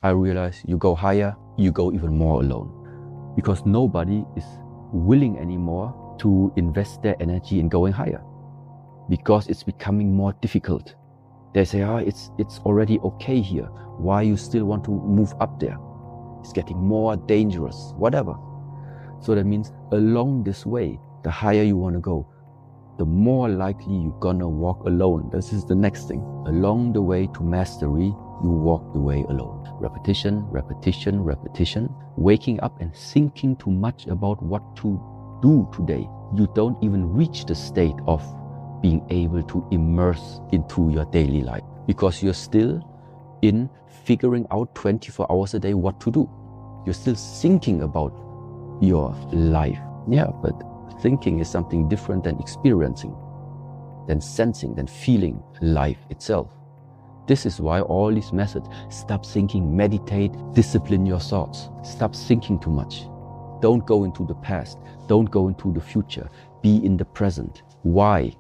I realize you go higher, you go even more alone. Because nobody is willing anymore to invest their energy in going higher. Because it's becoming more difficult. They say, it's already okay here. Why you still want to move up there? It's getting more dangerous, whatever. So that means along this way, the higher you want to go, the more likely you're gonna walk alone. This is the next thing. Along the way to mastery, you walk the way alone. Repetition, repetition, repetition. Waking up and thinking too much about what to do today. You don't even reach the state of being able to immerse into your daily life because you're still in figuring out 24 hours a day what to do. You're still thinking about your life. Yeah, but thinking is something different than experiencing, than sensing, than feeling life itself. This is why all these methods, stop thinking, meditate, discipline your thoughts. Stop thinking too much. Don't go into the past. Don't go into the future. Be in the present. Why?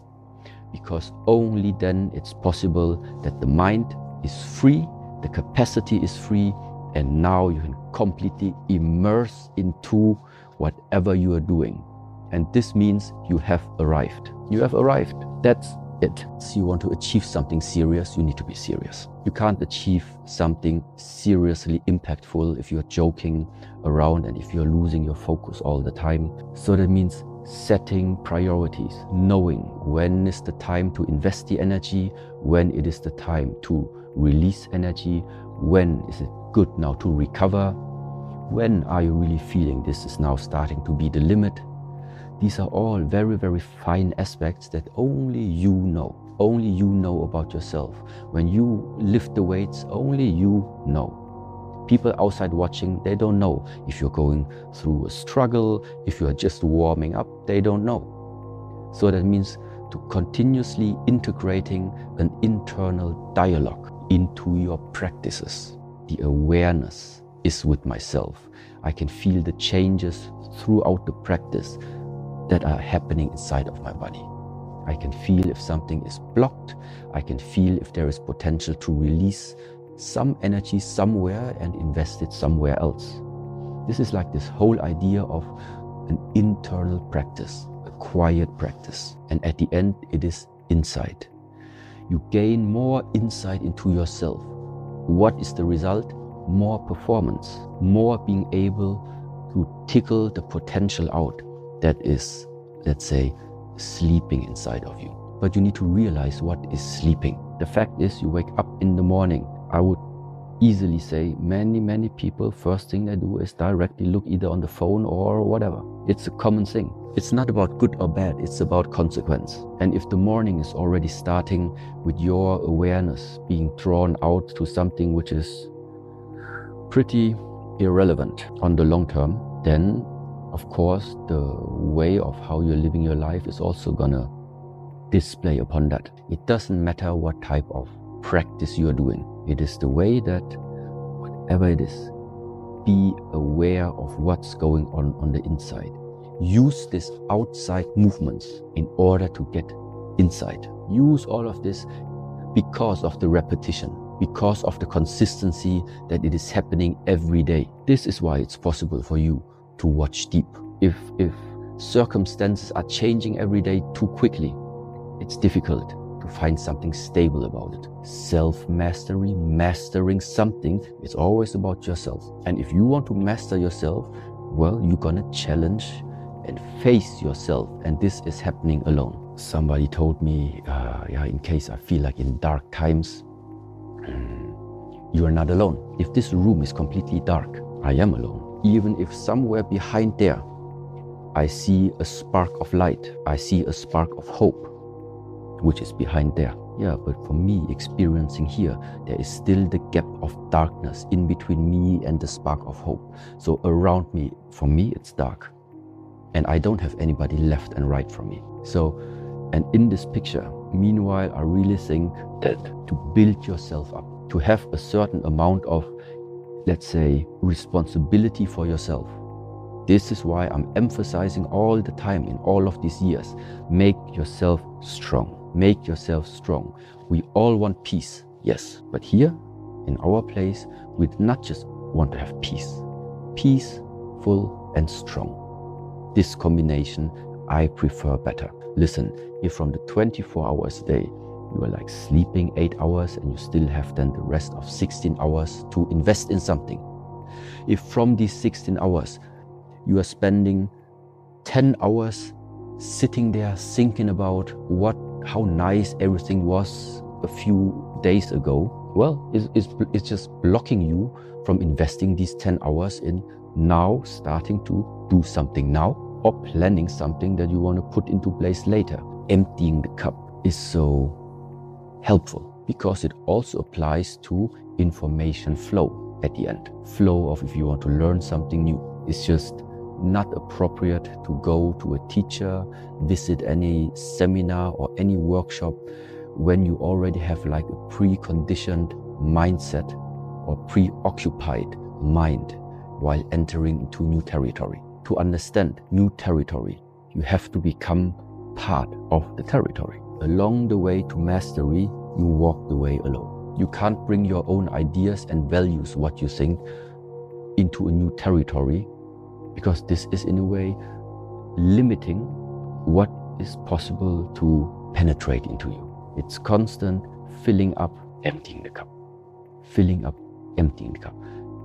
Because only then it's possible that the mind is free, the capacity is free, and now you can completely immerse into whatever you are doing. And this means you have arrived. You have arrived. That's it. So you want to achieve something serious, you need to be serious. You can't achieve something seriously impactful if you're joking around and if you're losing your focus all the time. So that means setting priorities, knowing when is the time to invest the energy, when it is the time to release energy, when is it good now to recover, when are you really feeling this is now starting to be the limit. These are all very, very fine aspects that only you know. Only you know about yourself. When you lift the weights, only you know. People outside watching, they don't know. If you're going through a struggle, if you're just warming up, they don't know. So that means to continuously integrating an internal dialogue into your practices. The awareness is with myself. I can feel the changes throughout the practice that are happening inside of my body. I can feel if something is blocked. I can feel if there is potential to release some energy somewhere and invest it somewhere else. This is like this whole idea of an internal practice, a quiet practice. And at the end, it is insight. You gain more insight into yourself. What is the result? More performance, more being able to tickle the potential out that is, let's say, sleeping inside of you. But you need to realize what is sleeping. The fact is, you wake up in the morning. I would easily say many people, first thing they do is directly look either on the phone or whatever. It's a common thing. It's not about good or bad, it's about consequence. And if the morning is already starting with your awareness being drawn out to something which is pretty irrelevant on the long term, then of course the way of how you're living your life is also gonna display upon that. It doesn't matter what type of practice you're doing. It is the way that whatever it is, be aware of what's going on the inside. Use this outside movements in order to get inside. Use all of this because of the repetition, because of the consistency that it is happening every day. This is why it's possible for you to watch deep. If circumstances are changing every day too quickly, it's difficult to find something stable about it. Self-mastery, mastering something, it's always about yourself. And if you want to master yourself, well, you're gonna challenge and face yourself, and this is happening alone. Somebody told me, in case I feel like in dark times, you are not alone. If this room is completely dark, I am alone. Even if somewhere behind there, I see a spark of light, I see a spark of hope, which is behind there. Yeah, but for me, experiencing here, there is still the gap of darkness in between me and the spark of hope. So around me, for me, it's dark. And I don't have anybody left and right from me. So, and in this picture, meanwhile, I really think that to build yourself up, to have a certain amount of, let's say, responsibility for yourself. This is why I'm emphasizing all the time in all of these years, make yourself strong. Make yourself strong. We all want peace, yes, but here in our place, we not just want to have peace. Peace, full and strong. This combination I prefer better. Listen, if from the 24 hours a day, you are like sleeping 8 hours and you still have then the rest of 16 hours to invest in something. If from these 16 hours, you are spending 10 hours sitting there thinking about how nice everything was a few days ago, well, it's just blocking you from investing these 10 hours in now starting to do something now or planning something that you want to put into place later. Emptying the cup is so helpful because it also applies to information flow at the end. Flow of if you want to learn something new. It's just not appropriate to go to a teacher, visit any seminar or any workshop when you already have like a preconditioned mindset or preoccupied mind while entering into new territory. To understand new territory, you have to become part of the territory. Along the way to mastery, you walk the way alone. You can't bring your own ideas and values, what you think, into a new territory, because this is in a way limiting what is possible to penetrate into you. It's constant filling up, emptying the cup. Filling up, emptying the cup.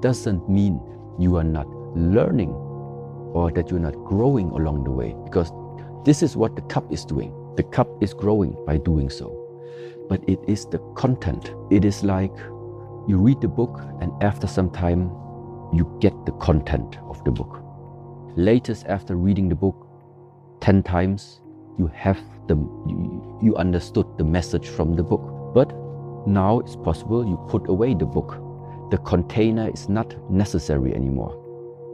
Doesn't mean you are not learning or that you're not growing along the way, because this is what the cup is doing. The cup is growing by doing so. But it is the content. It is like you read the book and after some time you get the content of the book. Latest after reading the book 10 times, you understood the message from the book. But now it's possible you put away the book. The container is not necessary anymore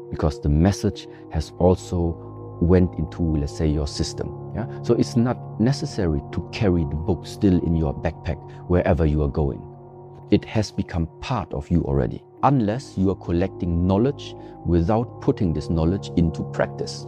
because the message has also went into, let's say, your system. Yeah? So it's not necessary to carry the book still in your backpack wherever you are going. It has become part of you already, unless you are collecting knowledge without putting this knowledge into practice.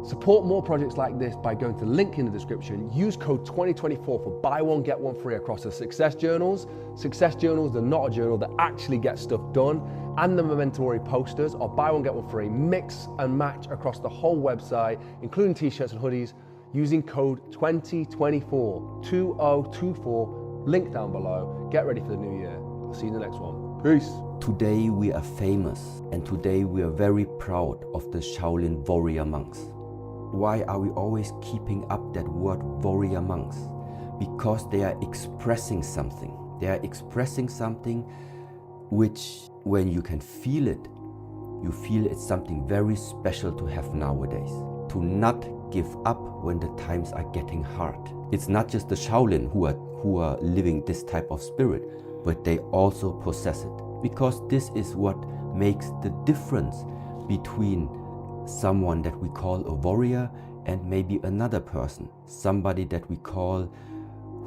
Support more projects like this by going to the link in the description. Use code 2024 for buy one, get one free across the success journals. Success journals, they're not a journal that actually gets stuff done, and the Memento posters are buy one, get one free, mix and match across the whole website, including t-shirts and hoodies, using code 2024, 2024, link down below. Get ready for the new year. I'll see you in the next one. Peace. Today we are famous, and today we are very proud of the Shaolin warrior monks. Why are we always keeping up that word warrior monks? Because they are expressing something. They are expressing something which, when you can feel it, you feel it's something very special to have nowadays. To not give up when the times are getting hard. It's not just the Shaolin who are living this type of spirit, but they also possess it. Because this is what makes the difference between someone that we call a warrior and maybe another person, somebody that we call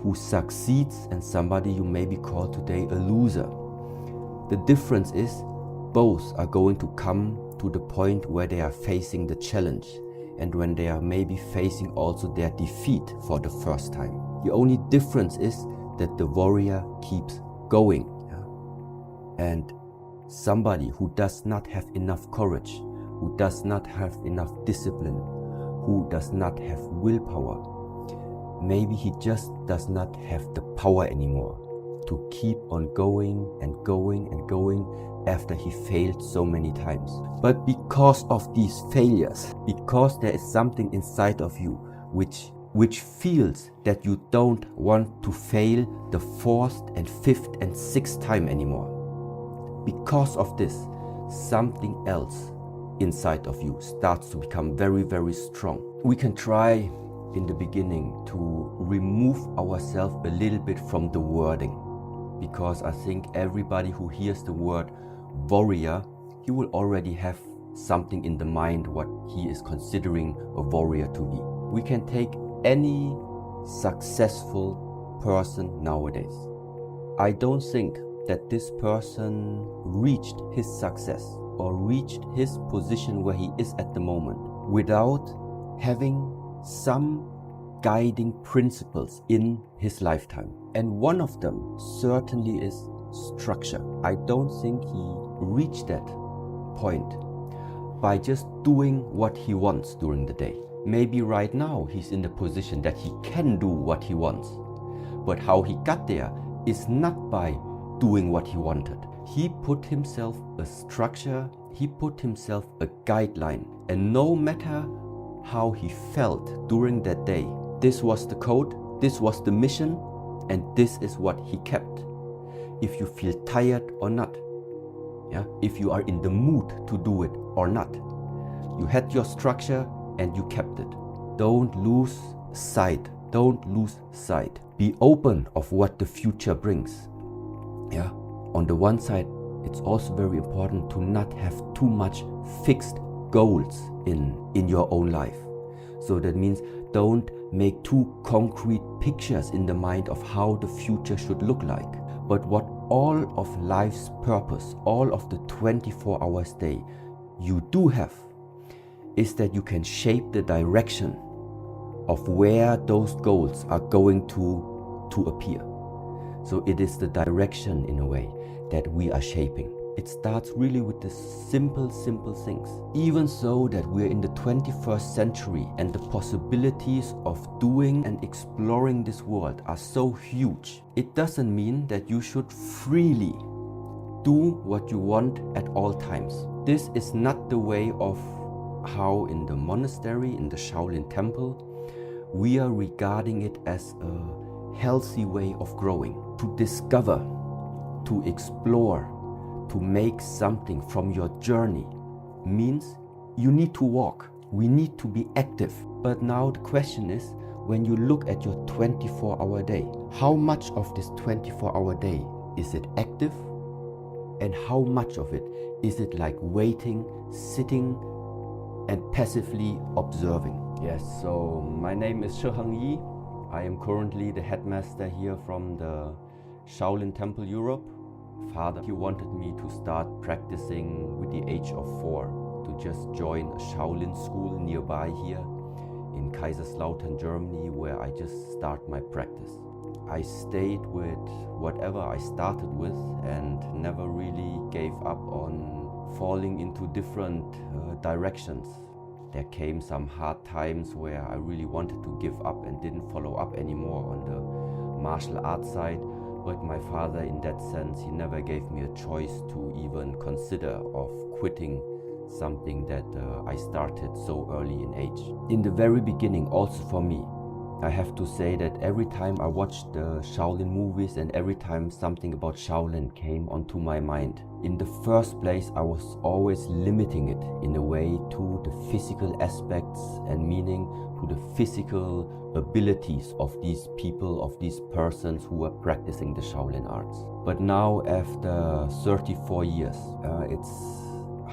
who succeeds and somebody you maybe call today a loser. The difference is both are going to come to the point where they are facing the challenge and when they are maybe facing also their defeat for the first time. The only difference is that the warrior keeps going, and somebody who does not have enough courage, who does not have enough discipline, who does not have willpower, maybe he just does not have the power anymore to keep on going and going and going after he failed so many times. But because of these failures, because there is something inside of you which feels that you don't want to fail the 4th and 5th and 6th time anymore, because of this, something else inside of you starts to become very, very strong. We can try in the beginning to remove ourselves a little bit from the wording, because I think everybody who hears the word warrior, he will already have something in the mind what he is considering a warrior to be. We can take any successful person nowadays. I don't think that this person reached his success or reached his position where he is at the moment without having some guiding principles in his lifetime. And one of them certainly is structure. I don't think he reached that point by just doing what he wants during the day. Maybe right now he's in the position that he can do what he wants. But how he got there is not by doing what he wanted. He put himself a structure, he put himself a guideline, and no matter how he felt during that day, this was the code, this was the mission, and this is what he kept. If you feel tired or not, if you are in the mood to do it or not, you had your structure and you kept it. Don't lose sight. Don't lose sight. Be open of what the future brings. On the one side, it's also very important to not have too much fixed goals in your own life. So that means don't make too concrete pictures in the mind of how the future should look like. But what all of life's purpose, all of the 24 hours day you do have, is that you can shape the direction of where those goals are going to appear. So it is the direction, in a way, that we are shaping. It starts really with the simple things. Even so that we're in the 21st century and the possibilities of doing and exploring this world are so huge, it doesn't mean that you should freely do what you want at all times. This is not the way of how in the monastery, in the Shaolin temple, we are regarding it as a healthy way of growing. To discover, to explore, to make something from your journey means you need to walk. We need to be active. But now the question is, when you look at your 24-hour day, how much of this 24-hour day is it active? And how much of it is it like waiting, sitting, and passively observing? Yes, so my name is Shi Heng Yi. I am currently the headmaster here from the Shaolin Temple Europe. Father, he wanted me to start practicing with the age of 4, to just join a Shaolin school nearby here in Kaiserslautern, Germany, where I just start my practice. I stayed with whatever I started with and never really gave up on falling into different directions. There came some hard times where I really wanted to give up and didn't follow up anymore on the martial arts side. But my father, in that sense, he never gave me a choice to even consider of quitting something that I started so early in age. In the very beginning, also for me, I have to say that every time I watched the Shaolin movies and every time something about Shaolin came onto my mind, in the first place I was always limiting it in a way to the physical aspects and meaning to the physical abilities of these people, of these persons who are practicing the Shaolin arts. But now, after 34 years, it's,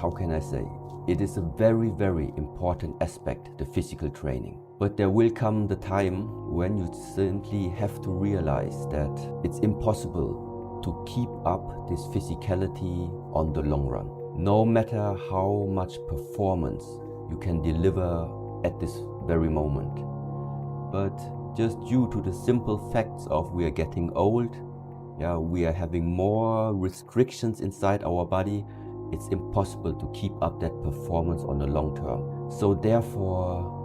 how can I say, it is a very, very important aspect, the physical training. But there will come the time when you simply have to realize that it's impossible to keep up this physicality on the long run. No matter how much performance you can deliver at this very moment. But just due to the simple facts of we are getting old, we are having more restrictions inside our body, it's impossible to keep up that performance on the long term. So therefore,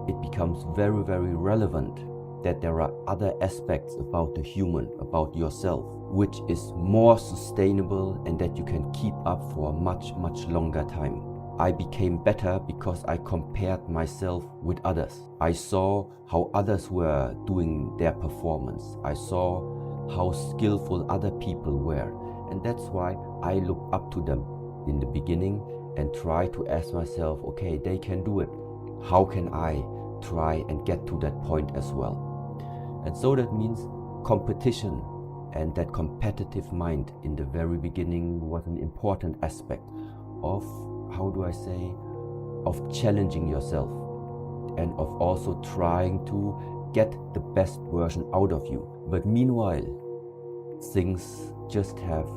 it becomes very, very relevant that there are other aspects about the human, about yourself, which is more sustainable and that you can keep up for a much, much longer time. I became better because I compared myself with others. I saw how others were doing their performance. I saw how skillful other people were. And that's why I looked up to them in the beginning and try to ask myself, okay, they can do it. How can I try and get to that point as well? And so that means competition, and that competitive mind in the very beginning was an important aspect of, how do I say, of challenging yourself and of also trying to get the best version out of you. But meanwhile, things just have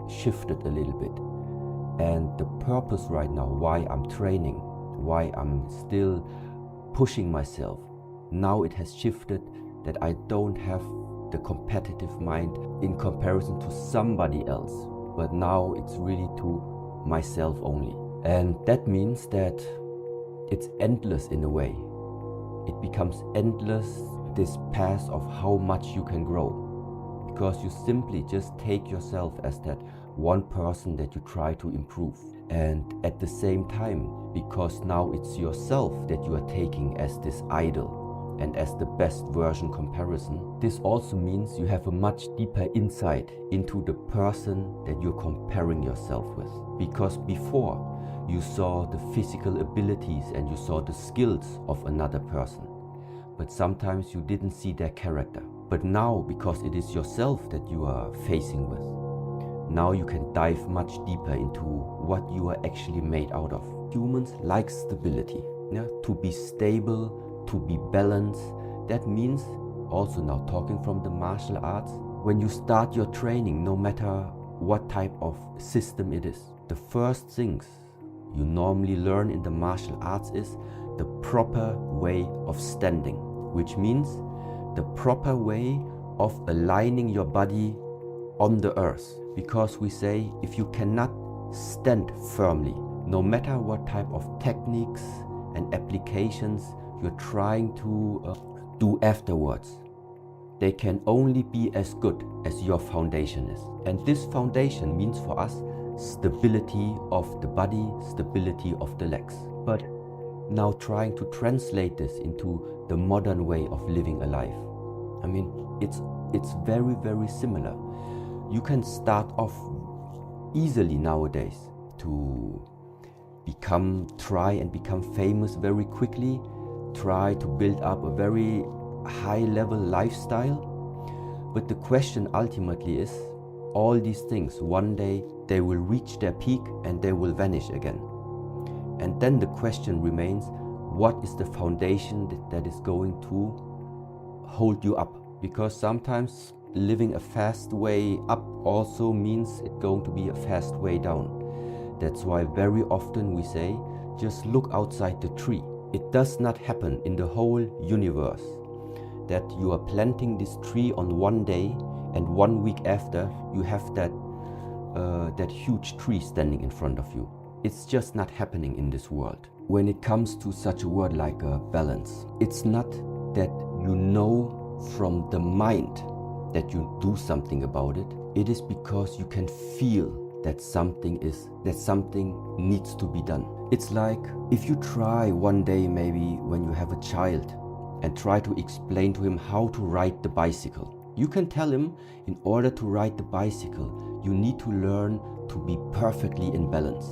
shifted a little bit. And the purpose right now, why I'm training, why I'm still pushing myself, now it has shifted that I don't have the competitive mind in comparison to somebody else, but now it's really to myself only. And that means that it's endless in a way. It becomes endless, this path of how much you can grow, because you simply just take yourself as that one person that you try to improve. And at the same time, because now it's yourself that you are taking as this idol and as the best version comparison, this also means you have a much deeper insight into the person that you're comparing yourself with. Because before, you saw the physical abilities and you saw the skills of another person, but sometimes you didn't see their character. But now, because it is yourself that you are facing with, now you can dive much deeper into what you are actually made out of. Humans like stability, yeah? To be stable, to be balanced. That means, also now talking from the martial arts, when you start your training, no matter what type of system it is, the first things you normally learn in the martial arts is the proper way of standing, which means the proper way of aligning your body on the earth. Because we say, if you cannot stand firmly, no matter what type of techniques and applications you're trying to do afterwards, they can only be as good as your foundation is. And this foundation means for us stability of the body, stability of the legs. But now trying to translate this into the modern way of living a life, I mean, it's very, very similar. You can start off easily nowadays to try and become famous very quickly, try to build up a very high level lifestyle. But the question ultimately is, all these things, one day they will reach their peak and they will vanish again. And then the question remains, what is the foundation that is going to hold you up? Because sometimes living a fast way up also means it's going to be a fast way down. That's why very often we say, just look outside the tree. It does not happen in the whole universe that you are planting this tree on one day and 1 week after you have that huge tree standing in front of you. It's just not happening in this world. When it comes to such a word like balance, it's not that you know from the mind that you do something about it. It is because you can feel that something needs to be done. It's like if you try one day, maybe when you have a child, and try to explain to him how to ride the bicycle. You can tell him, in order to ride the bicycle, you need to learn to be perfectly in balance.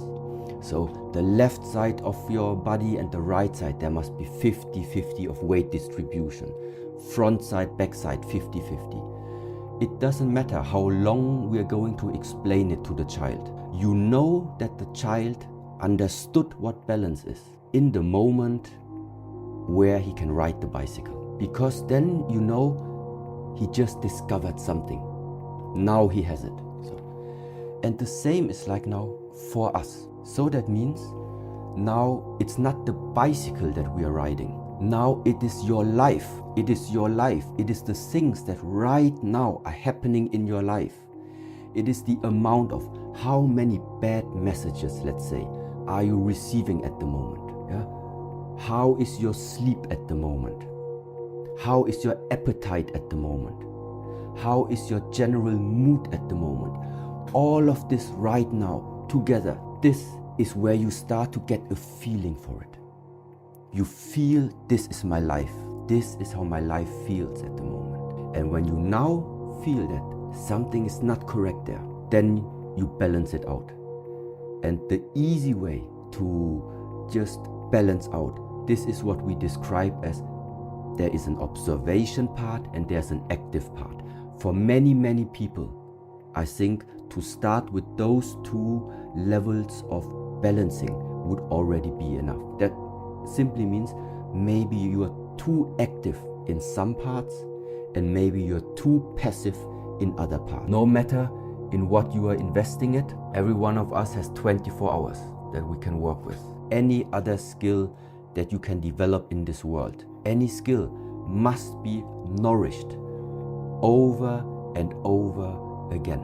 So the left side of your body and the right side, there must be 50-50 of weight distribution. Front side, back side, 50-50. It doesn't matter how long we are going to explain it to the child. You know that the child understood what balance is in the moment where he can ride the bicycle. Because then you know he just discovered something. Now he has it. And the same is like now for us. So that means now it's not the bicycle that we are riding. Now it is your life. It is your life. It is the things that right now are happening in your life. It is the amount of how many bad messages, let's say, are you receiving at the moment. Yeah? How is your sleep at the moment? How is your appetite at the moment? How is your general mood at the moment? All of this right now together, this is where you start to get a feeling for it. You feel, this is my life. This is how my life feels at the moment. And when you now feel that something is not correct there, then you balance it out. And the easy way to just balance out, this is what we describe as there is an observation part and there's an active part. For many, many people, I think to start with those two levels of balancing would already be enough. That simply means maybe you are too active in some parts and maybe you're too passive in other parts. No matter in what you are investing it, every one of us has 24 hours that we can work with. Any other skill that you can develop in this world, any skill must be nourished over and over again.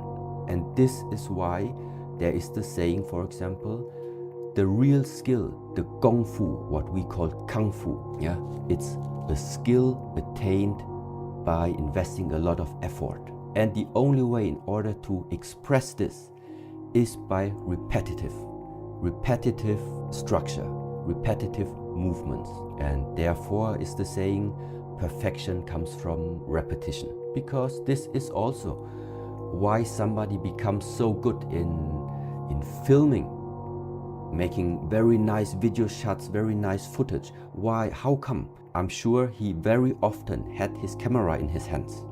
And this is why there is the saying, for example, the real skill, the Gong Fu, what we call Kung Fu, yeah, it's a skill attained by investing a lot of effort. And the only way in order to express this is by repetitive structure, repetitive movements. And therefore is the saying, perfection comes from repetition. Because this is also why somebody becomes so good in filming, making very nice video shots, very nice footage. Why? How come? I'm sure he very often had his camera in his hands.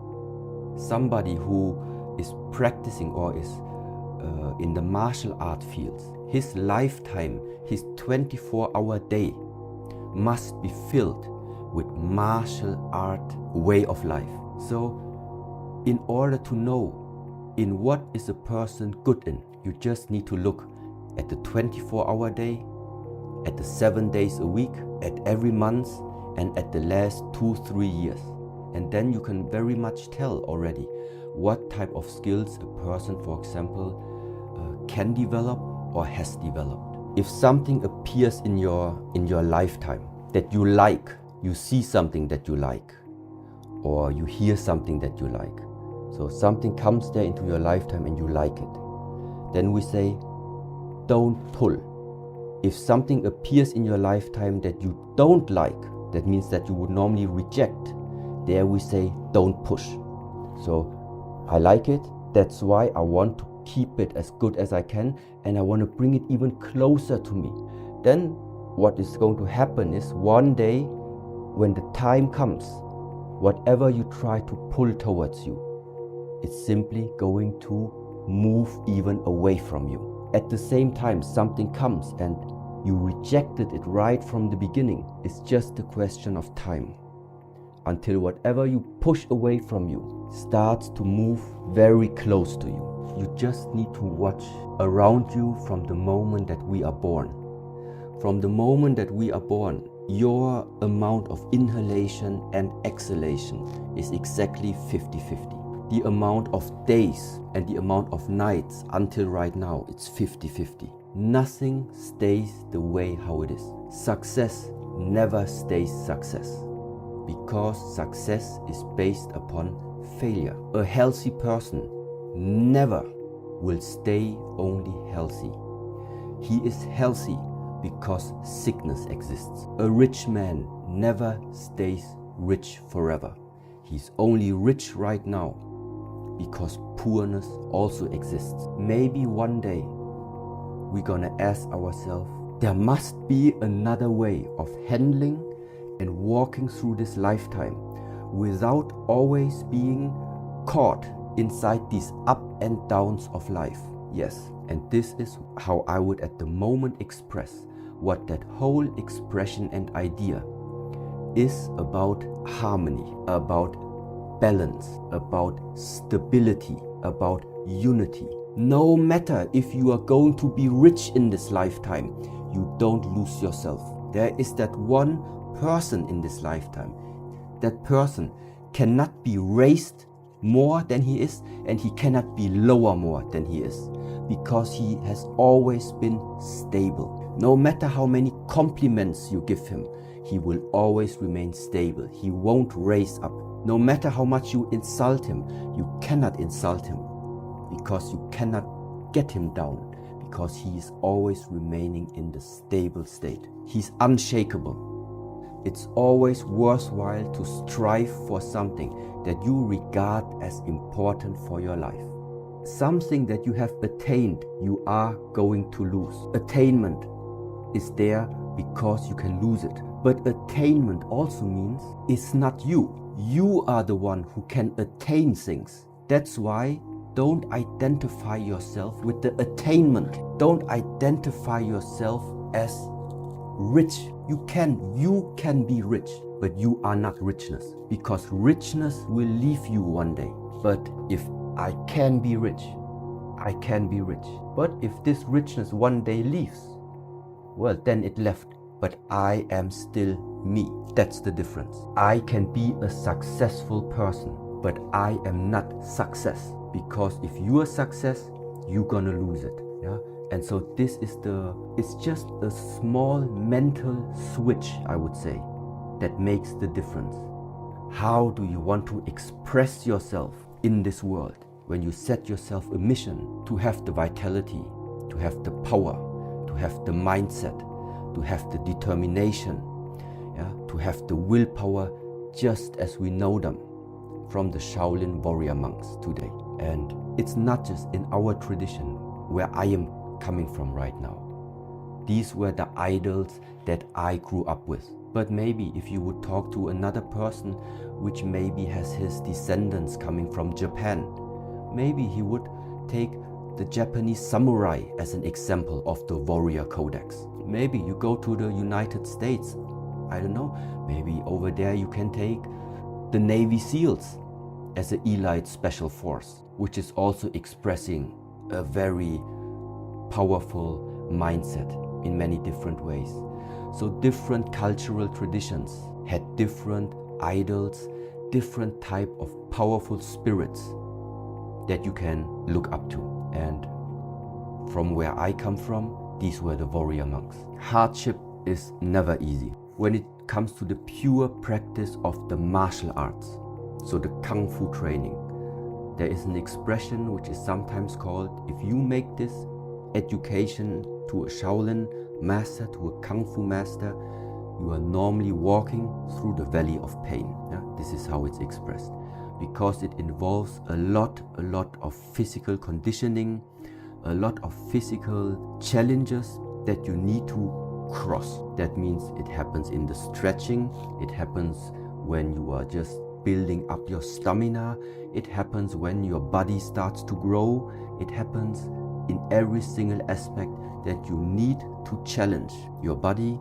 Somebody who is practicing or is in the martial art fields, his lifetime, his 24-hour day must be filled with martial art way of life. So in order to know in what is a person good in, you just need to look at the 24-hour day, at the 7 days a week, at every month, and at the last 2-3 years. And then you can very much tell already what type of skills a person, for example, can develop or has developed. If something appears in your lifetime that you like, you see something that you like, or you hear something that you like, so something comes there into your lifetime and you like it, then we say, don't pull. If something appears in your lifetime that you don't like, that means that you would normally reject, there we say, don't push. So I like it, that's why I want to keep it as good as I can, and I want to bring it even closer to me. Then what is going to happen is, one day when the time comes, whatever you try to pull towards you, it's simply going to move even away from you. At the same time, something comes and you rejected it right from the beginning. It's just a question of time until whatever you push away from you starts to move very close to you. You just need to watch around you from the moment that we are born. From the moment that we are born, your amount of inhalation and exhalation is exactly 50-50. The amount of days and the amount of nights until right now, it's 50-50. Nothing stays the way how it is. Success never stays success, because success is based upon failure. A healthy person never will stay only healthy. He is healthy because sickness exists. A rich man never stays rich forever. He's only rich right now because poorness also exists. Maybe one day we're gonna ask ourselves, there must be another way of handling and walking through this lifetime without always being caught inside these up and downs of life. Yes, and this is how I would at the moment express what that whole expression and idea is about: harmony, about balance, about stability, about unity. No matter if you are going to be rich in this lifetime, you don't lose yourself. There is that one person in this lifetime. That person cannot be raised more than he is, and he cannot be lower more than he is, because he has always been stable. No matter how many compliments you give him, he will always remain stable. He won't raise up. No matter how much you insult him, you cannot insult him, because you cannot get him down, because he is always remaining in the stable state. He's unshakable. It's always worthwhile to strive for something that you regard as important for your life. Something that you have attained, you are going to lose. Attainment is there because you can lose it. But attainment also means it's not you. You are the one who can attain things. That's why don't identify yourself with the attainment. Don't identify yourself as rich. You can be rich, but you are not richness, because richness will leave you one day. But if I can be rich, I can be rich. But if this richness one day leaves, well, then it left. But I am still me. That's the difference. I can be a successful person but I am not success, because if you are success, you're gonna lose it. Yeah. And so this is it's just a small mental switch, I would say, that makes the difference. How do you want to express yourself in this world? When you set yourself a mission to have the vitality, to have the power, to have the mindset, to have the determination, yeah, to have the willpower, just as we know them from the Shaolin warrior monks today. And it's not just in our tradition where I am coming from right now. These were the idols that I grew up with. But maybe if you would talk to another person which maybe has his descendants coming from Japan, maybe he would take the Japanese samurai as an example of the warrior codex. Maybe you go to the United States, I don't know, maybe over there you can take the Navy SEALs as an elite special force, which is also expressing a very powerful mindset in many different ways. So different cultural traditions had different idols, different type of powerful spirits that you can look up to. And from where I come from, these were the warrior monks. Hardship is never easy. When it comes to the pure practice of the martial arts, so the Kung Fu training, there is an expression which is sometimes called, if you make this education to a Shaolin master, to a Kung Fu master, you are normally walking through the valley of pain. Yeah? This is how it's expressed. Because it involves a lot of physical conditioning, a lot of physical challenges that you need to cross. That means it happens in the stretching, it happens when you are just building up your stamina, it happens when your body starts to grow, it happens in every single aspect that you need to challenge your body,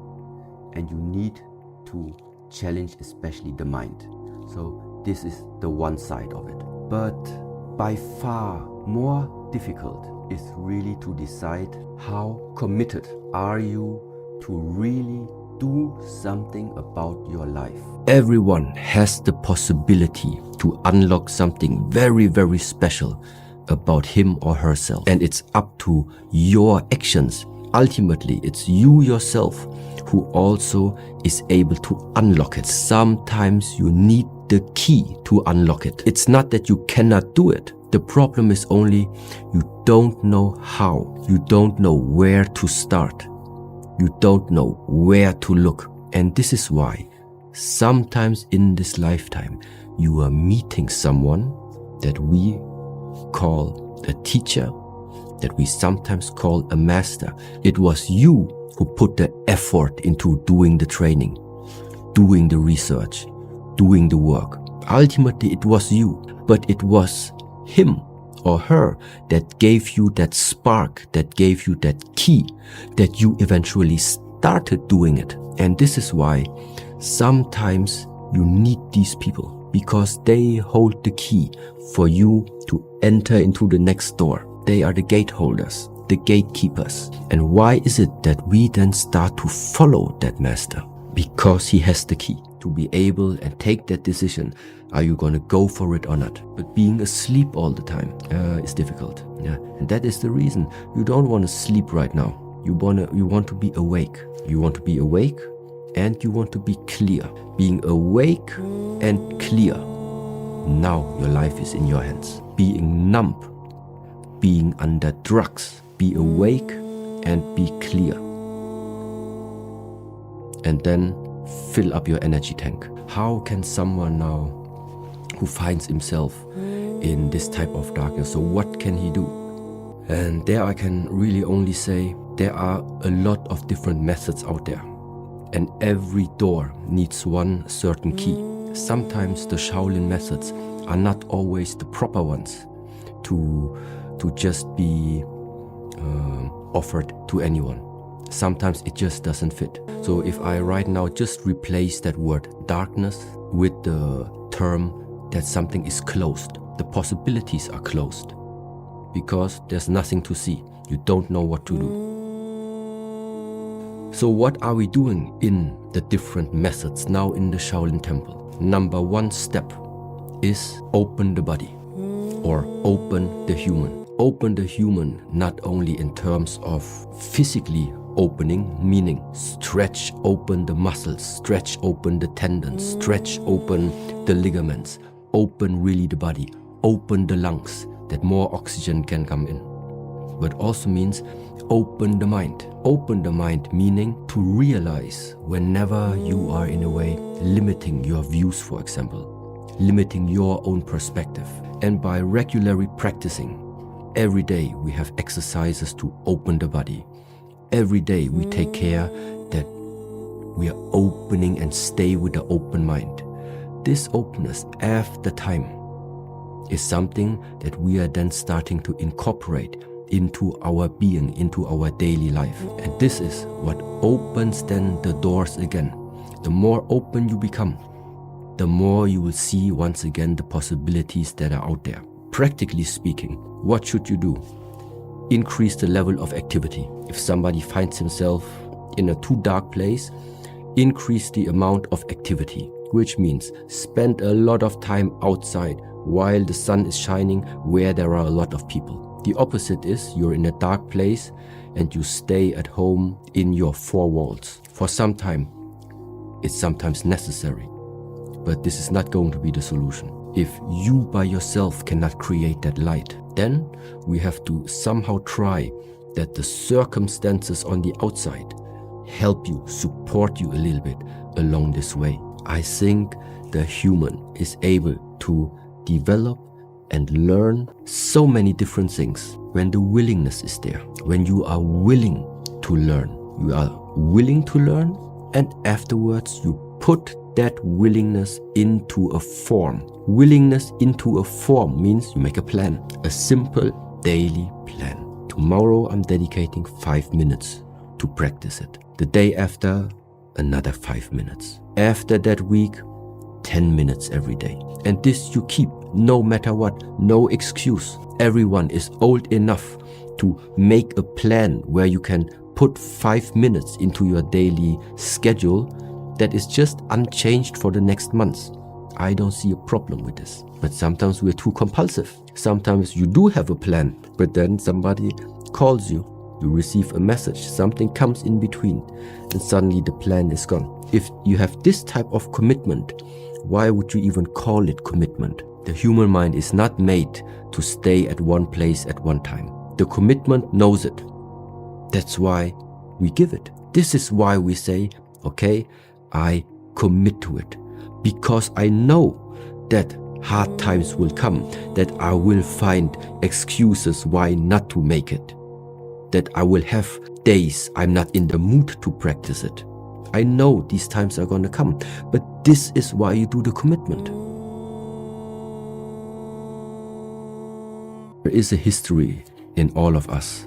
and you need to challenge especially the mind. So this is the one side of it. But by far more difficult is really to decide how committed are you to really do something about your life. Everyone has the possibility to unlock something very, very special about him or herself. And it's up to your actions. Ultimately, it's you yourself who also is able to unlock it. Sometimes you need the key to unlock it. It's not that you cannot do it. The problem is only you don't know how. You don't know where to start. You don't know where to look. And this is why sometimes in this lifetime you are meeting someone that we call a teacher, that we sometimes call a master. It was you who put the effort into doing the training, doing the research, doing the work. Ultimately, it was you, but it was him or her that gave you that spark, that gave you that key, that you eventually started doing it. And this is why sometimes you need these people, because they hold the key for you to enter into the next door. They are the gateholders, the gatekeepers. And why is it that we then start to follow that master? Because he has the key to be able and take that decision. Are you going to go for it or not? But being asleep all the time is difficult. Yeah, and that is the reason you don't want to sleep right now. You want to be awake. You want to be awake, and you want to be clear. Being awake and clear. Now your life is in your hands. Being numb, being under drugs. Be awake and be clear. And then fill up your energy tank. How can someone now who finds himself in this type of darkness, so what can he do? And there I can really only say there are a lot of different methods out there, and every door needs one certain key. Sometimes the Shaolin methods are not always the proper ones to just be offered to anyone. Sometimes it just doesn't fit. So if I right now just replace that word darkness with the term that something is closed, the possibilities are closed because there's nothing to see. You don't know what to do. So what are we doing in the different methods now in the Shaolin Temple? Number one step is open the body, or open the human. Open the human not only in terms of physically opening, meaning stretch open the muscles, stretch open the tendons, stretch open the ligaments, open really the body, open the lungs that more oxygen can come in. But also means open the mind. Open the mind meaning to realize whenever you are in a way limiting your views, for example, limiting your own perspective. And by regularly practicing, every day we have exercises to open the body. Every day we take care that we are opening and stay with the open mind. This openness after time is something that we are then starting to incorporate into our being, into our daily life. And this is what opens then the doors again. The more open you become, the more you will see once again the possibilities that are out there. Practically speaking, what should you do? Increase the level of activity. If somebody finds himself in a too dark place, increase the amount of activity, which means spend a lot of time outside while the sun is shining where there are a lot of people. The opposite is you're in a dark place and you stay at home in your four walls. For some time, it's sometimes necessary, but this is not going to be the solution. If you by yourself cannot create that light, then we have to somehow try that the circumstances on the outside help you, support you a little bit along this way. I think the human is able to develop and learn so many different things when the willingness is there. When you are willing to learn, you are willing to learn, and afterwards you put that willingness into a form. Willingness into a form means you make a plan, a simple daily plan. Tomorrow I'm dedicating 5 minutes to practice it. The day after, another 5 minutes. After that week, 10 minutes every day. And this you keep no matter what, no excuse. Everyone is old enough to make a plan where you can put 5 minutes into your daily schedule that is just unchanged for the next months. I don't see a problem with this. But sometimes we're too compulsive. Sometimes you do have a plan, but then somebody calls you, you receive a message, something comes in between, and suddenly the plan is gone. If you have this type of commitment, why would you even call it commitment? The human mind is not made to stay at one place at one time. The commitment knows it. That's why we give it. This is why we say, okay, I commit to it. Because I know that hard times will come, that I will find excuses why not to make it, that I will have days I'm not in the mood to practice it. I know these times are going to come, but this is why you do the commitment. There is a history in all of us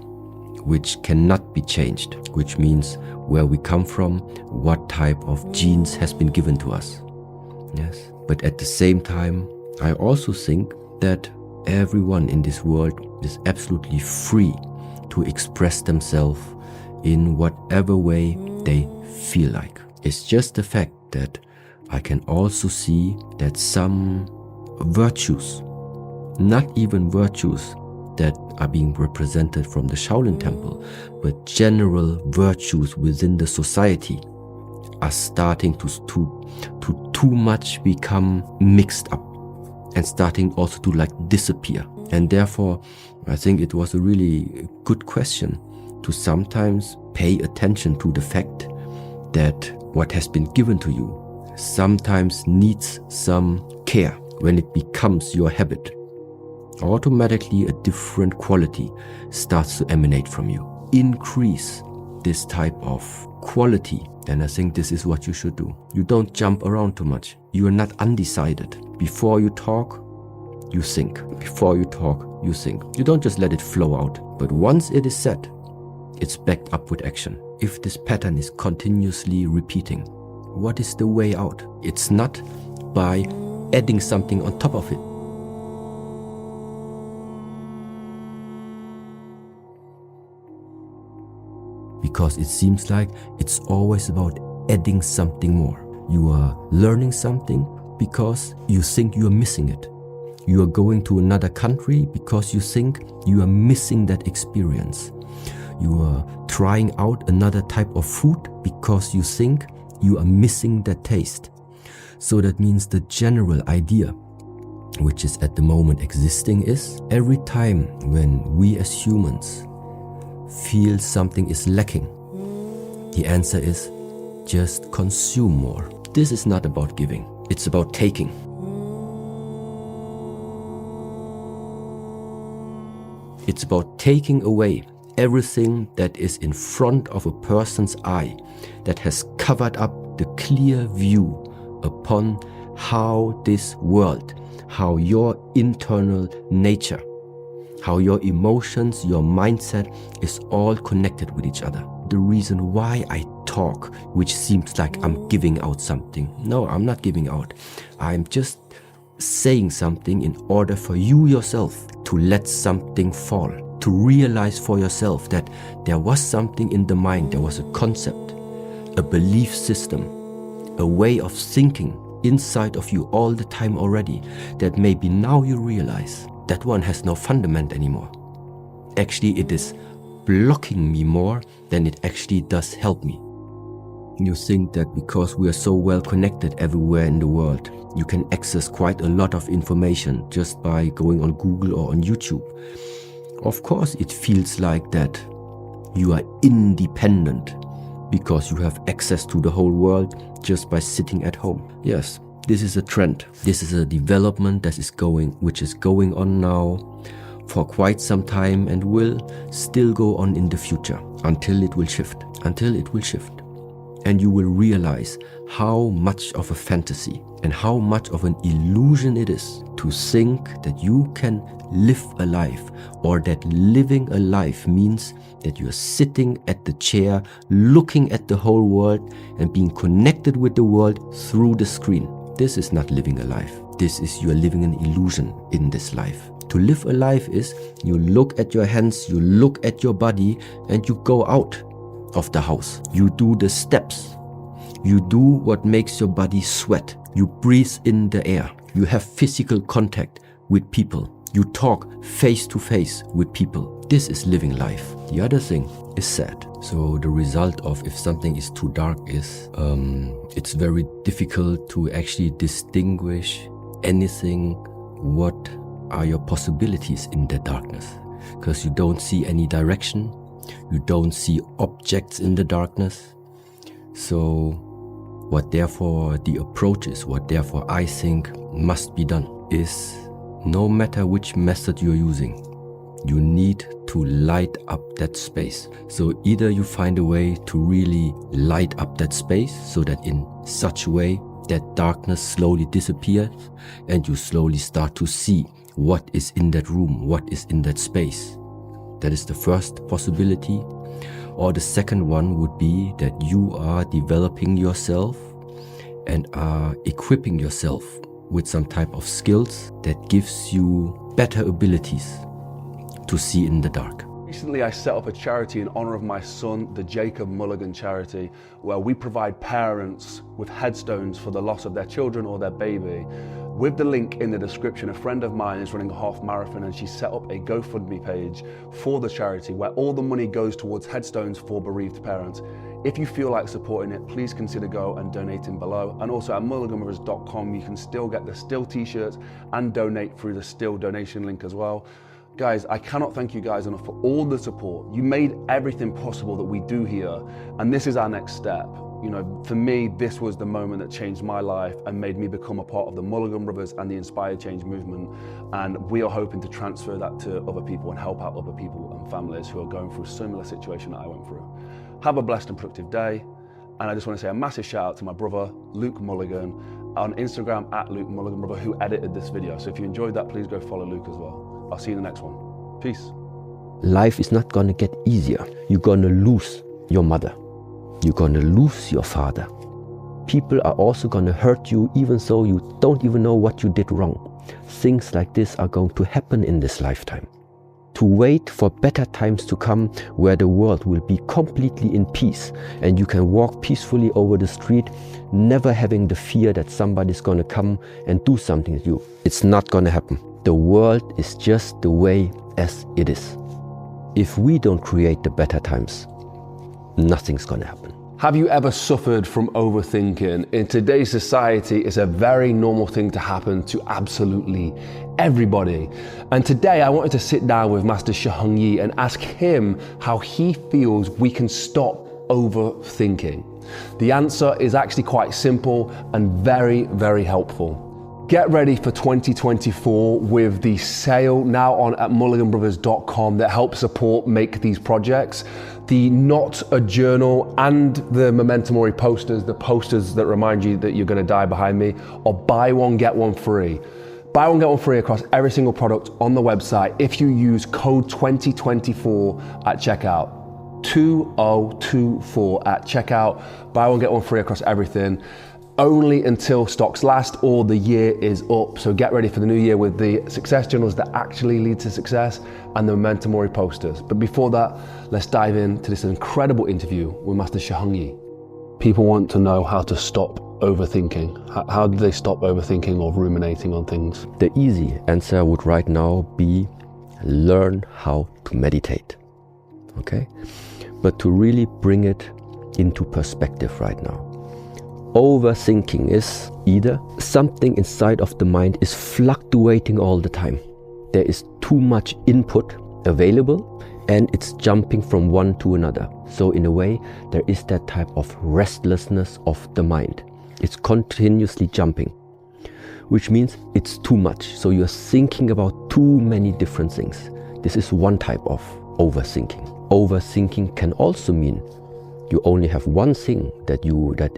which cannot be changed, which means where we come from, what type of genes has been given to us. Yes, but at the same time, I also think that everyone in this world is absolutely free to express themselves in whatever way they feel like. It's just the fact that I can also see that some virtues, not even virtues that are being represented from the Shaolin Temple, but general virtues within the society are starting to too much become mixed up and starting also to disappear. And therefore, I think it was a really good question to sometimes pay attention to the fact that what has been given to you sometimes needs some care. When it becomes your habit, automatically a different quality starts to emanate from you. Increase this type of quality, then I think this is what you should do. You don't jump around too much. You are not undecided. Before you talk, you think. Before you talk, you think. You don't just let it flow out. But once it is said, it's backed up with action. If this pattern is continuously repeating, what is the way out? It's not by adding something on top of it. Because it seems like it's always about adding something more. You are learning something, because you think you are missing it. You are going to another country because you think you are missing that experience. You are trying out another type of food because you think you are missing that taste. So that means the general idea, which is at the moment existing, is every time when we as humans feel something is lacking, the answer is just consume more. This is not about giving, it's about taking. It's about taking away everything that is in front of a person's eye, that has covered up the clear view upon how this world, how your internal nature, how your emotions, your mindset is all connected with each other. The reason why I talk, which seems like I'm giving out something. No, I'm not giving out. I'm just saying something in order for you yourself to let something fall, to realize for yourself that there was something in the mind, there was a concept, a belief system, a way of thinking inside of you all the time already, that maybe now you realize that one has no fundament anymore. Actually, it is blocking me more than it actually does help me. You think that because we are so well connected everywhere in the world, you can access quite a lot of information just by going on Google or on YouTube. Of course, it feels like that you are independent because you have access to the whole world just by sitting at home. Yes, this is a trend. This is a development which is going on now for quite some time and will still go on in the future until it will shift. And you will realize how much of a fantasy and how much of an illusion it is to think that you can live a life, or that living a life means that you're sitting at the chair, looking at the whole world and being connected with the world through the screen. This is not living a life. This is you're living an illusion in this life. To live a life is you look at your hands, you look at your body, and you go out of the house. You do the steps. You do what makes your body sweat. You breathe in the air. You have physical contact with people. You talk face to face with people. This is living life. The other thing is sad. So the result of if something is too dark is it's very difficult to actually distinguish anything. What are your possibilities in the darkness? Because you don't see any direction. You don't see objects in the darkness. So what therefore the approach is, what therefore I think must be done is, no matter which method you're using, you need to light up that space. So either you find a way to really light up that space so that in such a way that darkness slowly disappears and you slowly start to see what is in that room, what is in that space. That is the first possibility. Or the second one would be that you are developing yourself and are equipping yourself with some type of skills that gives you better abilities to see in the dark. Recently, I set up a charity in honor of my son, the Jacob Mulligan Charity, where we provide parents with headstones for the loss of their children or their baby. With the link in the description, a friend of mine is running a half marathon and she set up a GoFundMe page for the charity where all the money goes towards headstones for bereaved parents. If you feel like supporting it, please consider go and donating below. And also at mulliganbrothers.com, you can still get the Still t-shirts and donate through the Still donation link as well. Guys, I cannot thank you guys enough for all the support. You made everything possible that we do here, and this is our next step. You know, for me, this was the moment that changed my life and made me become a part of the Mulligan Brothers and the Inspired Change movement. And we are hoping to transfer that to other people and help out other people and families who are going through a similar situation that I went through. Have a blessed and productive day. And I just want to say a massive shout out to my brother, Luke Mulligan, on Instagram at Luke Mulligan Brother, who edited this video. So if you enjoyed that, please go follow Luke as well. I'll see you in the next one. Peace. Life is not going to get easier. You're going to lose your mother. You're going to lose your father. People are also going to hurt you even though you don't even know what you did wrong. Things like this are going to happen in this lifetime. to wait for better times to come where the world will be completely in peace and you can walk peacefully over the street, never having the fear that somebody's going to come and do something to you. It's not going to happen. The world is just the way as it is. If we don't create the better times, nothing's going to happen. Have you ever suffered from overthinking? In today's society, it's a very normal thing to happen to absolutely everybody. And today I wanted to sit down with Master Shi Heng Yi and ask him how he feels we can stop overthinking. The answer is actually quite simple and very, very helpful. Get ready for 2024 with the sale now on at mulliganbrothers.com that helps support make these projects. The Not a Journal and the Momentum posters, the posters that remind you that you're going to die behind me, are buy one, get one free. Buy one, get one free across every single product on the website if you use code 2024 at checkout. 2024 at checkout. Buy one, get one free across everything. Only until stocks last or the year is up. So get ready for the new year with the success journals that actually lead to success and the Momentum posters. But before that, let's dive into this incredible interview with Master Shi Heng Yi. People want to know how to stop overthinking. How do they stop overthinking or ruminating on things? The easy answer would right now be learn how to meditate. Okay? But to really bring it into perspective right now. Overthinking is either something inside of the mind is fluctuating all the time. There is too much input available and it's jumping from one to another. So in a way, there is that type of restlessness of the mind. It's continuously jumping, which means it's too much. So you're thinking about too many different things. This is one type of overthinking. Overthinking can also mean you only have one thing that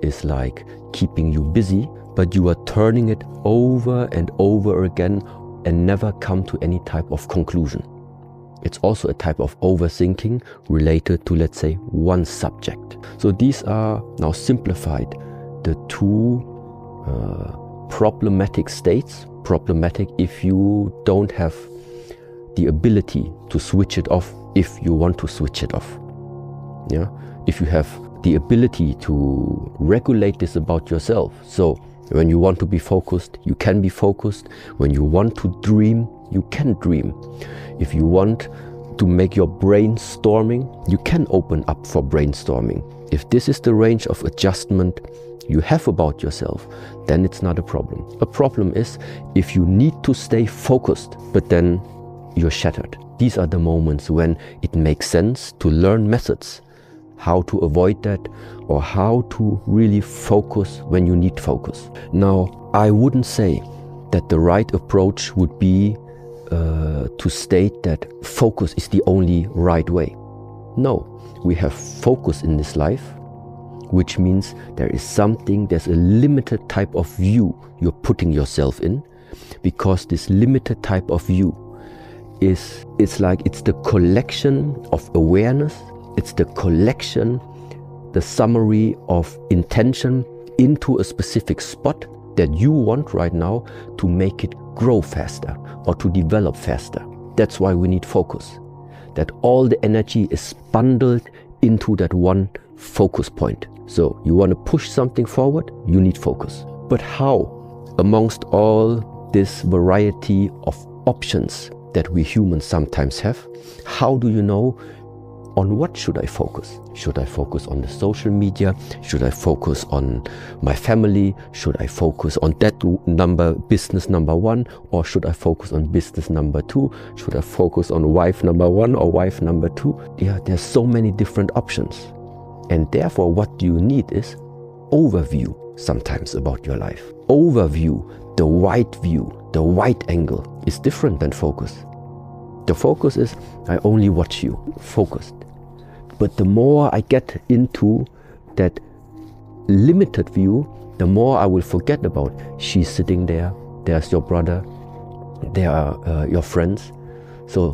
is like keeping you busy, but you are turning it over and over again and never come to any type of conclusion. It's also a type of overthinking related to, let's say, one subject. So these are now simplified, the two problematic states. Problematic if you don't have the ability to switch it off if you want to switch it off. Yeah. If you have the ability to regulate this about yourself. So when you want to be focused, you can be focused. When you want to dream, you can dream. If you want to make your brainstorming, you can open up for brainstorming. If this is the range of adjustment you have about yourself, then it's not a problem. A problem is if you need to stay focused, but then you're shattered. These are the moments when it makes sense to learn methods, how to avoid that or how to really focus when you need focus. Now, I wouldn't say that the right approach would be to state that focus is the only right way. No, we have focus in this life, which means there's a limited type of view you're putting yourself in, because this limited type of view it's the collection of awareness. It's the collection, the summary of intention into a specific spot that you want right now to make it grow faster or to develop faster. That's why we need focus. That all the energy is bundled into that one focus point. So you want to push something forward, you need focus. But how, amongst all this variety of options that we humans sometimes have, how do you know on what should I focus? Should I focus on the social media? Should I focus on my family? Should I focus on that business number one? Or should I focus on business number two? Should I focus on wife number one or wife number two? Yeah, there's so many different options. And therefore, what you need is overview sometimes about your life. Overview, the wide view, the wide angle is different than focus. The focus is, I only watch you, focused. But the more I get into that limited view, the more I will forget about she's sitting there, there's your brother, there are your friends. So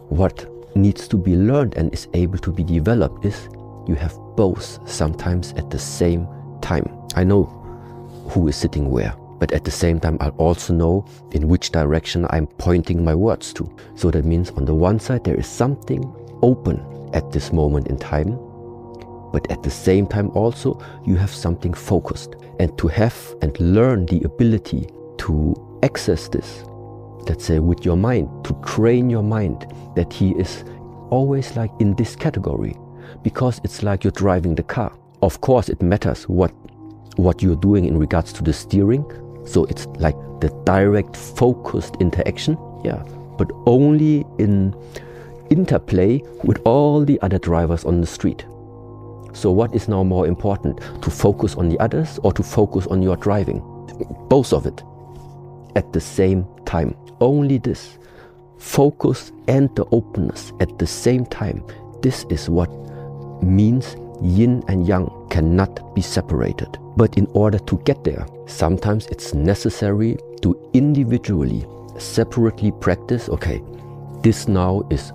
what needs to be learned and is able to be developed is you have both sometimes at the same time. I know who is sitting where, But at the same time, I'll also know in which direction I'm pointing my words to. So that means on the one side, there is something open at this moment in time, but at the same time also, you have something focused. And to have and learn the ability to access this, let's say with your mind, to train your mind that he is always like in this category, because it's like you're driving the car. Of course, it matters what you're doing in regards to the steering. So it's like the direct focused interaction, yeah, but only in interplay with all the other drivers on the street. So what is now more important, to focus on the others or to focus on your driving? Both of it at the same time. Only this focus and the openness at the same time. This is what means yin and yang cannot be separated. But in order to get there, sometimes it's necessary to individually, separately practice. Okay, this now is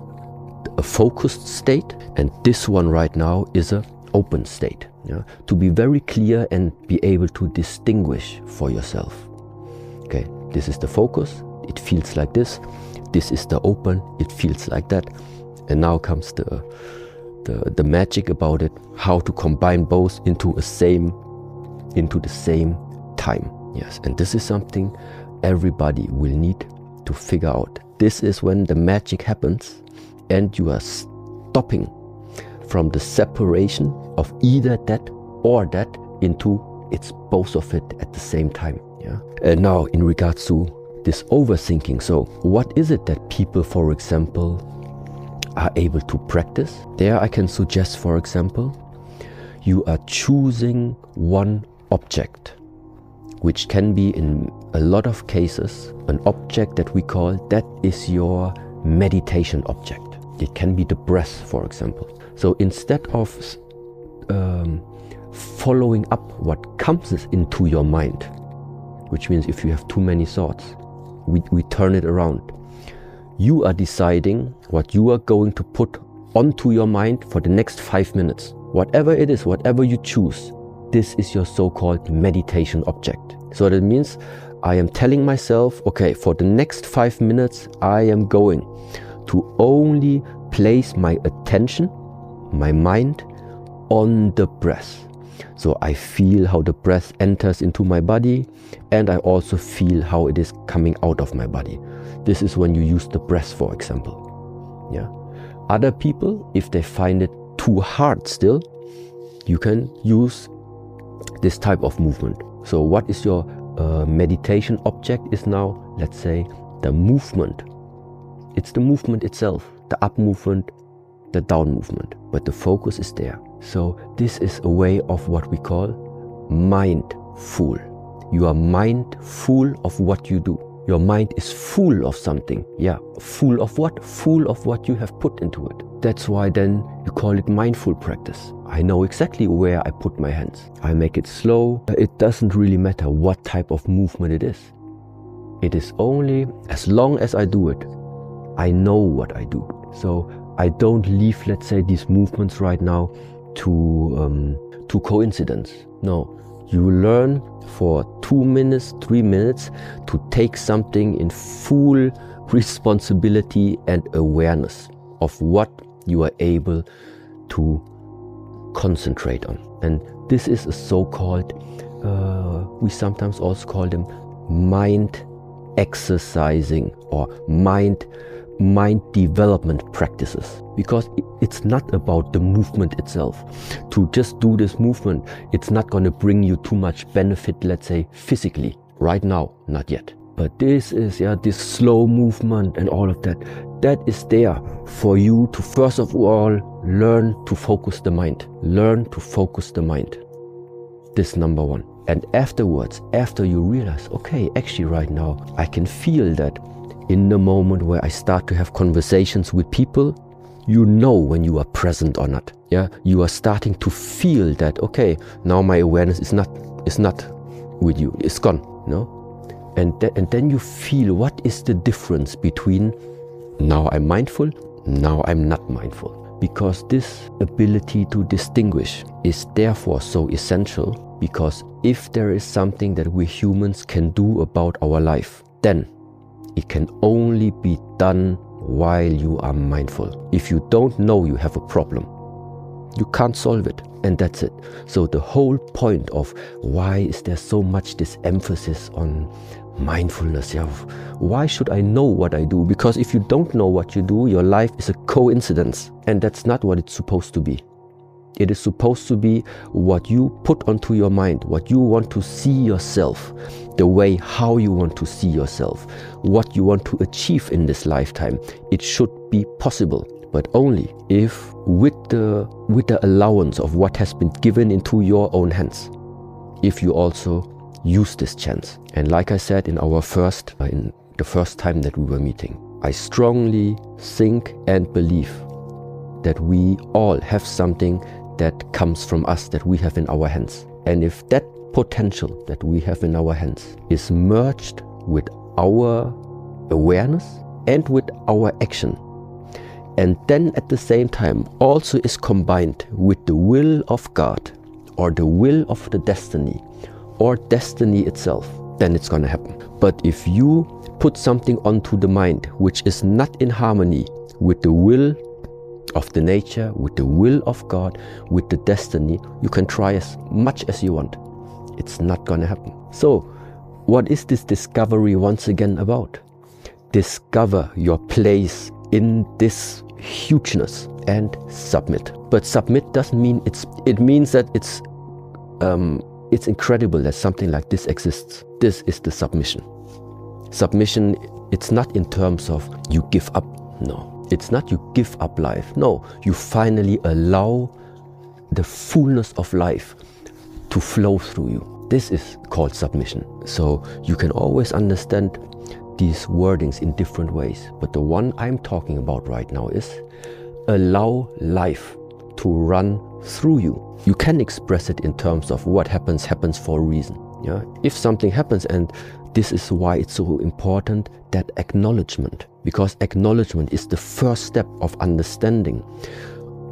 a focused state and this one right now is a open state. Yeah? To be very clear and be able to distinguish for yourself. Okay, this is the focus, it feels like this. This is the open, it feels like that. And now comes the magic about it, how to combine both into the same time. Yes, and this is something everybody will need to figure out. This is when the magic happens and you are stopping from the separation of either that or that into it's both of it at the same time. Yeah. And now in regards to this overthinking, so what is it that people, for example, are able to practice? There I can suggest, for example, you are choosing one object, which can be in a lot of cases an object that we call that is your meditation object. It can be the breath, for example. So instead of following up what comes into your mind, which means if you have too many thoughts, we turn it around. You are deciding what you are going to put onto your mind for the next 5 minutes. Whatever it is, whatever you choose, this is your so-called meditation object. So that means I am telling myself, okay, for the next 5 minutes, I am going to only place my attention, my mind, on the breath. So I feel how the breath enters into my body and I also feel how it is coming out of my body. This is when you use the breath, for example. Yeah. Other people, if they find it too hard still, you can use this type of movement. So what is your meditation object is now, let's say, the movement. It's the movement itself, the up movement, the down movement, but the focus is there. So this is a way of what we call mindful. You are mindful of what you do. Your mind is full of something. Yeah, full of what? Full of what you have put into it. That's why then you call it mindful practice. I know exactly where I put my hands. I make it slow. It doesn't really matter what type of movement it is. It is only as long as I do it, I know what I do. So I don't leave, let's say, these movements right now to coincidence. No, you learn for 2 minutes, 3 minutes to take something in full responsibility and awareness of what you are able to concentrate on. And this is a so-called, we sometimes also call them mind exercising or mind development practices, because it's not about the movement itself. To just do this movement, it's not going to bring you too much benefit, let's say physically, right now, not yet. But this is, this slow movement and all of that, that is there for you to first of all learn to focus the mind. Learn to focus the mind. This number one. And afterwards, after you realize, okay, actually right now, I can feel that in the moment where I start to have conversations with people, you know when you are present or not. Yeah, you are starting to feel that, okay, now my awareness is not with you, it's gone, you know? And then you feel what is the difference between now I'm mindful, now I'm not mindful. Because this ability to distinguish is therefore so essential Because if there is something that we humans can do about our life, then it can only be done while you are mindful. If you don't know you have a problem, you can't solve it, and that's it. So the whole point of why is there so much this emphasis on mindfulness? Why should I know what I do? Because if you don't know what you do, your life is a coincidence, and that's not what it's supposed to be. It is supposed to be what you put onto your mind, what you want to see yourself, the way how you want to see yourself, what you want to achieve in this lifetime. It should be possible, but only if with the allowance of what has been given into your own hands, if you also use this chance. And like I said in the first time that we were meeting, I strongly think and believe that we all have something that comes from us, that we have in our hands. And if that potential that we have in our hands is merged with our awareness and with our action, and then at the same time also is combined with the will of God, or the will of the destiny, or destiny itself, then it's going to happen. But if you put something onto the mind which is not in harmony with the will of the nature, with the will of God, with the destiny, you can try as much as you want. It's not going to happen. So what is this discovery once again about? Discover your place in this hugeness and submit. But submit doesn't mean it means that it's incredible that something like this exists. This is the submission. Submission, it's not in terms of you give up. No. It's not you give up life. No, you finally allow the fullness of life to flow through you. This is called submission. So you can always understand these wordings in different ways. But the one I'm talking about right now is allow life to run through you. You can express it in terms of what happens for a reason. Yeah? If something happens, and this is why it's so important, that acknowledgement. Because acknowledgement is the first step of understanding.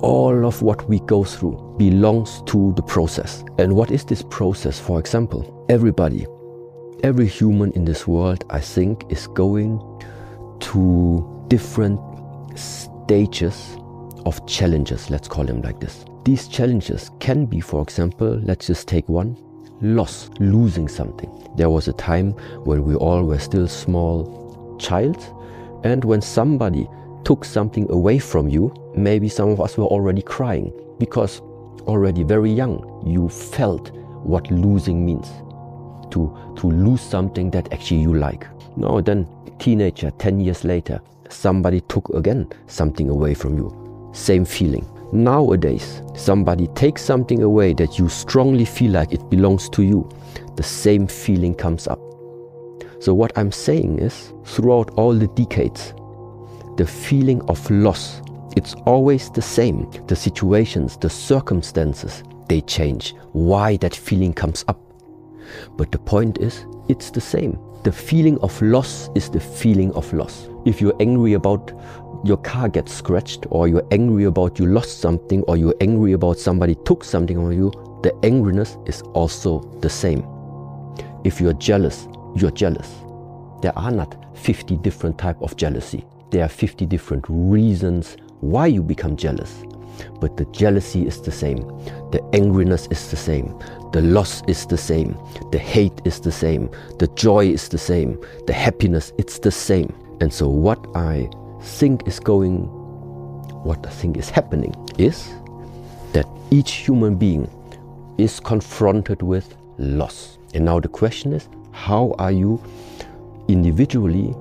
All of what we go through belongs to the process. And what is this process? For example, every human in this world, I think, is going to different stages of challenges, let's call them like this. These challenges can be, for example, let's just take one, loss, losing something. There was a time when we all were still small child, and when somebody took something away from you, maybe some of us were already crying, because already very young you felt what losing means, to lose something that actually you like. Now then, teenager, 10 years later, somebody took again something away from you, same feeling. Nowadays, somebody takes something away that you strongly feel like it belongs to you, the same feeling comes up. So what I'm saying is, throughout all the decades, the feeling of loss, it's always the same. The situations, the circumstances, they change. Why that feeling comes up. But the point is, it's the same. The feeling of loss is the feeling of loss. If you're angry about your car gets scratched, or you're angry about you lost something, or you're angry about somebody took something from you, the angriness is also the same. If you're jealous, you're jealous. There are not 50 different types of jealousy. There are 50 different reasons why you become jealous. But the jealousy is the same. The angriness is the same. The loss is the same. The hate is the same. The joy is the same. The happiness, it's the same. And so what I think is happening is that each human being is confronted with loss. And now the question is, how are you individually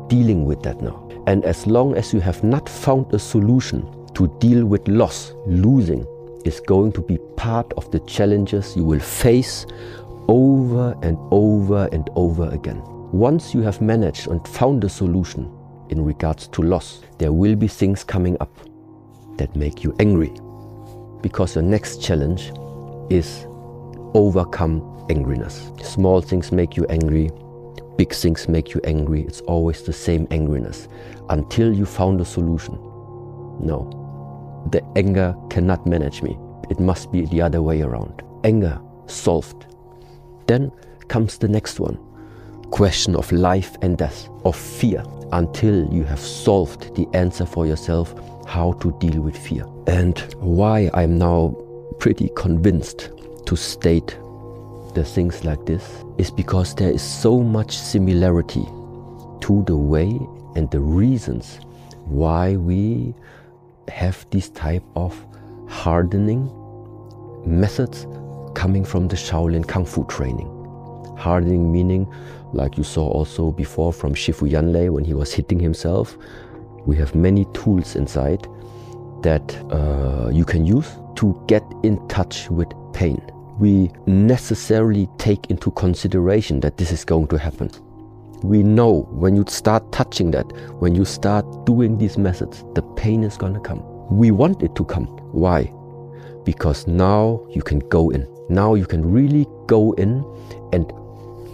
dealing with that now? And as long as you have not found a solution to deal with loss, losing is going to be part of the challenges you will face over and over and over again. Once you have managed and found a solution in regards to loss, there will be things coming up that make you angry, because your next challenge is overcome angriness. Small things make you angry, big things make you angry. It's always the same angriness until you found a solution. No, the anger cannot manage me. It must be the other way around. Anger solved. Then comes the next one. Question of life and death, of fear, until you have solved the answer for yourself, how to deal with fear. And why I'm now pretty convinced to state the things like this is because there is so much similarity to the way and the reasons why we have this type of hardening methods coming from the Shaolin Kung Fu training. Hardening meaning, like you saw also before from Shifu Yanlei when he was hitting himself, we have many tools inside that you can use to get in touch with pain. We necessarily take into consideration that this is going to happen. We know when you start touching that, when you start doing these methods, the pain is going to come. We want it to come. Why? Because now you can go in. Now you can really go in and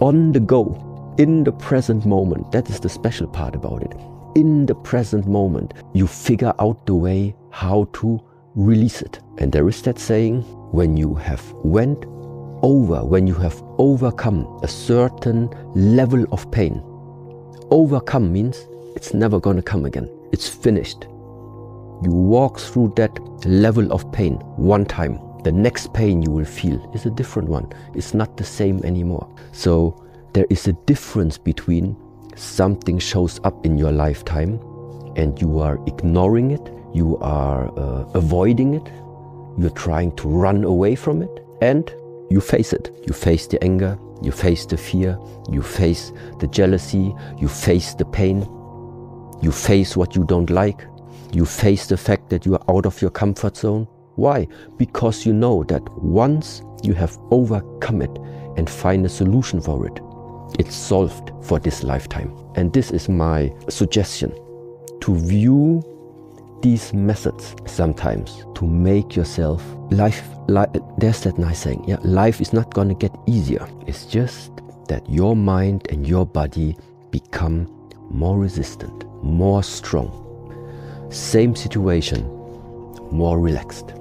on the go, in the present moment. That is the special part about it. In the present moment, you figure out the way how to release it. And there is that saying, when you have when you have overcome a certain level of pain. Overcome means it's never going to come again. It's finished. You walk through that level of pain one time. The next pain you will feel is a different one. It's not the same anymore. So there is a difference between something shows up in your lifetime and you are ignoring it, you are avoiding it, you're trying to run away from it, and you face it. You face the anger, you face the fear, you face the jealousy, you face the pain, you face what you don't like, you face the fact that you are out of your comfort zone. Why? Because you know that once you have overcome it and find a solution for it, it's solved for this lifetime. And this is my suggestion, to view these methods sometimes to make yourself life, there's that nice saying, yeah, life is not gonna get easier. It's just that your mind and your body become more resistant, more strong. Same situation, more relaxed.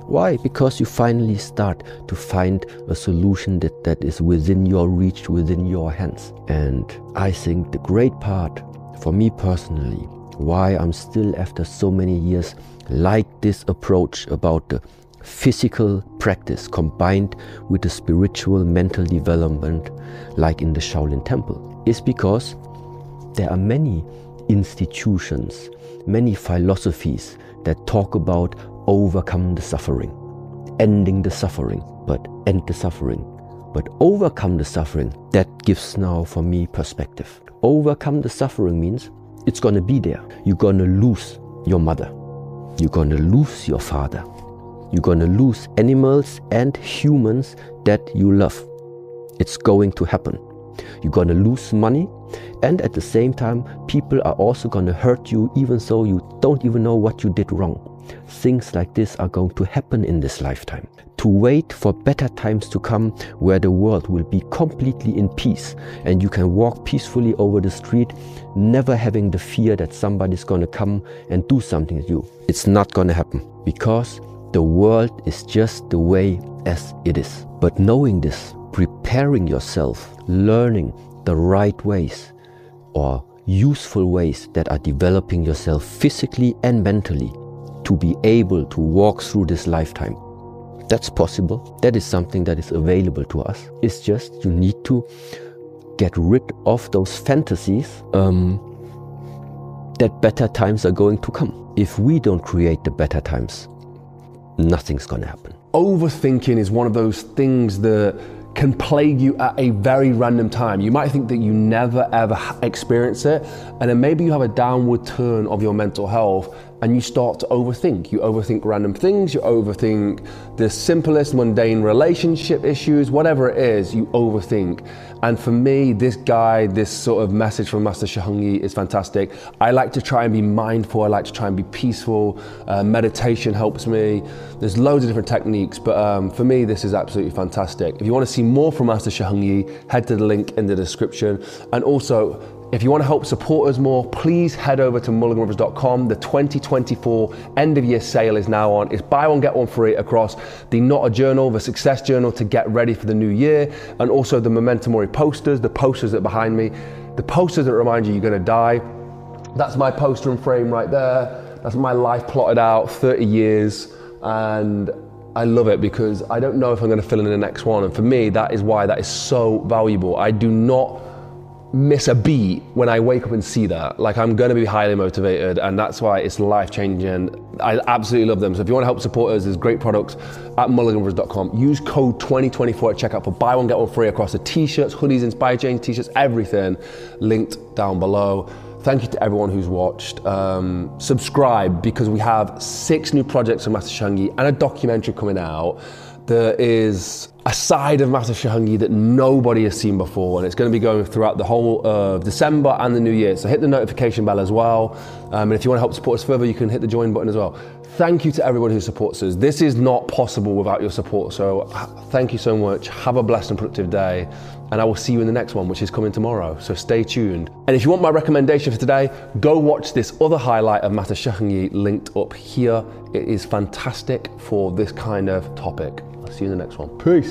Why? Because you finally start to find a solution that is within your reach, within your hands. And I think the great part for me personally, why I'm still after so many years like this approach about the physical practice combined with the spiritual mental development like in the Shaolin Temple, is because there are many institutions, many philosophies that talk about overcome the suffering, ending the suffering, but end the suffering. But overcome the suffering, that gives now for me perspective. Overcome the suffering means it's going to be there. You're going to lose your mother. You're going to lose your father. You're going to lose animals and humans that you love. It's going to happen. You're going to lose money, and at the same time, people are also going to hurt you even though you don't even know what you did wrong. Things like this are going to happen in this lifetime. To wait for better times to come where the world will be completely in peace and you can walk peacefully over the street, never having the fear that somebody's going to come and do something to you. It's not going to happen because the world is just the way as it is. But knowing this, preparing yourself, learning the right ways or useful ways that are developing yourself physically and mentally to be able to walk through this lifetime. That's possible. That is something that is available to us. It's just you need to get rid of those fantasies that better times are going to come. If we don't create the better times, nothing's going to happen. Overthinking is one of those things that can plague you at a very random time. You might think that you never ever experience it, and then maybe you have a downward turn of your mental health and you start to overthink. You overthink random things, you overthink the simplest mundane relationship issues, whatever it is, you overthink. And for me, this sort of message from Master Shi Heng Yi is fantastic. I like to try and be mindful, I like to try and be peaceful. Meditation helps me. There's loads of different techniques, but for me, this is absolutely fantastic. If you want to see more from Master Shi Heng Yi, head to the link in the description. And also, If you want to help support us more, please head over to mulliganbrothers.com. The 2024 end of year sale is now on. It's buy one, get one free across the Not a Journal, the Success Journal to get ready for the new year, and also the Momentumori posters, the posters that are behind me, the posters that remind you you're going to die. That's my poster and frame right there. That's my life plotted out, 30 years. And I love it because I don't know if I'm going to fill in the next one. And for me, that is why that is so valuable. I do not miss a beat when I wake up and see that. Like, I'm going to be highly motivated, and that's why it's life-changing. I absolutely love them. So if you want to help support us, there's great products at mulliganbrothers.com. Use code 2024 at checkout for buy one, get one free across the t-shirts, hoodies, Inspire Change t-shirts, everything linked down below. Thank you to everyone who's watched. Subscribe, because we have 6 new projects of Master Shi Heng Yi and a documentary coming out. There is a side of Master Shi Heng Yi that nobody has seen before, and it's going to be going throughout the whole of December and the new year. So hit the notification bell as well. And if you want to help support us further, you can hit the join button as well. Thank you to everyone who supports us. This is not possible without your support. So thank you so much. Have a blessed and productive day. And I will see you in the next one, which is coming tomorrow. So stay tuned. And if you want my recommendation for today, go watch this other highlight of Master Shi Heng Yi linked up here. It is fantastic for this kind of topic. I'll see you in the next one. Peace.